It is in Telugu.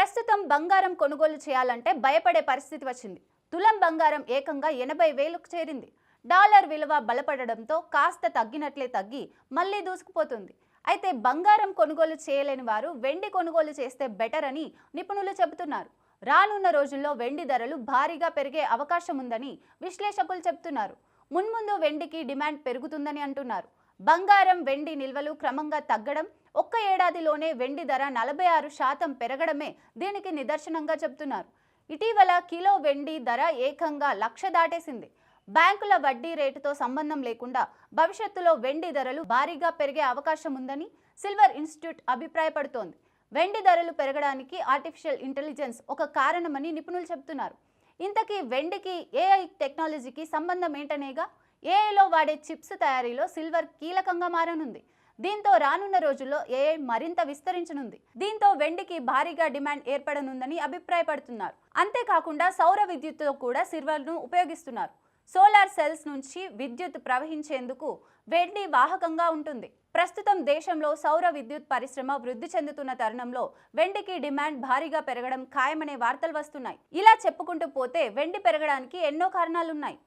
ప్రస్తుతం బంగారం కొనుగోలు చేయాలంటే భయపడే పరిస్థితి వచ్చింది. తులం బంగారం ఏకంగా 80,000కు చేరింది. డాలర్ విలువ బలపడడంతో కాస్త తగ్గినట్లే తగ్గి మళ్ళీ దూసుకుపోతుంది. అయితే బంగారం కొనుగోలు చేయలేని వారు వెండి కొనుగోలు చేస్తే బెటర్ అని నిపుణులు చెబుతున్నారు. రానున్న రోజుల్లో వెండి ధరలు భారీగా పెరిగే అవకాశం ఉందని విశ్లేషకులు చెబుతున్నారు. మున్ముందు వెండికి డిమాండ్ పెరుగుతుందని అంటున్నారు. బంగారం వెండి నిల్వలు క్రమంగా తగ్గడం, ఒక్క ఏడాదిలోనే వెండి ధర 46% పెరగడమే దీనికి నిదర్శనంగా చెబుతున్నారు. ఇటీవల కిలో వెండి ధర ఏకంగా 1,00,000 దాటేసింది. బ్యాంకుల వడ్డీ రేటుతో సంబంధం లేకుండా భవిష్యత్తులో వెండి ధరలు భారీగా పెరిగే అవకాశం ఉందని సిల్వర్ ఇన్స్టిట్యూట్ అభిప్రాయపడుతోంది. వెండి ధరలు పెరగడానికి ఆర్టిఫిషియల్ ఇంటెలిజెన్స్ ఒక కారణమని నిపుణులు చెబుతున్నారు. ఇంతకీ వెండికి ఏఐ టెక్నాలజీకి సంబంధం ఏంటనేగా? ఏఐలో వాడే చిప్స్ తయారీలో సిల్వర్ కీలకంగా మారనుంది. దీంతో రానున్న రోజుల్లో ఏఐ మరింత విస్తరించనుంది. దీంతో వెండికి భారీగా డిమాండ్ ఏర్పడనుందని అభిప్రాయపడుతున్నారు. అంతేకాకుండా సౌర విద్యుత్తుతో కూడా సిల్వర్ను ఉపయోగిస్తున్నారు. సోలార్ సెల్స్ నుంచి విద్యుత్ ప్రవహించేందుకు వెండి వాహకంగా ఉంటుంది. ప్రస్తుతం దేశంలో సౌర విద్యుత్ పరిశ్రమ వృద్ధి చెందుతున్న తరుణంలో వెండికి డిమాండ్ భారీగా పెరగడం ఖాయమనే వార్తలు వస్తున్నాయి. ఇలా చెప్పుకుంటూ పోతే వెండి పెరగడానికి ఎన్నో కారణాలున్నాయి.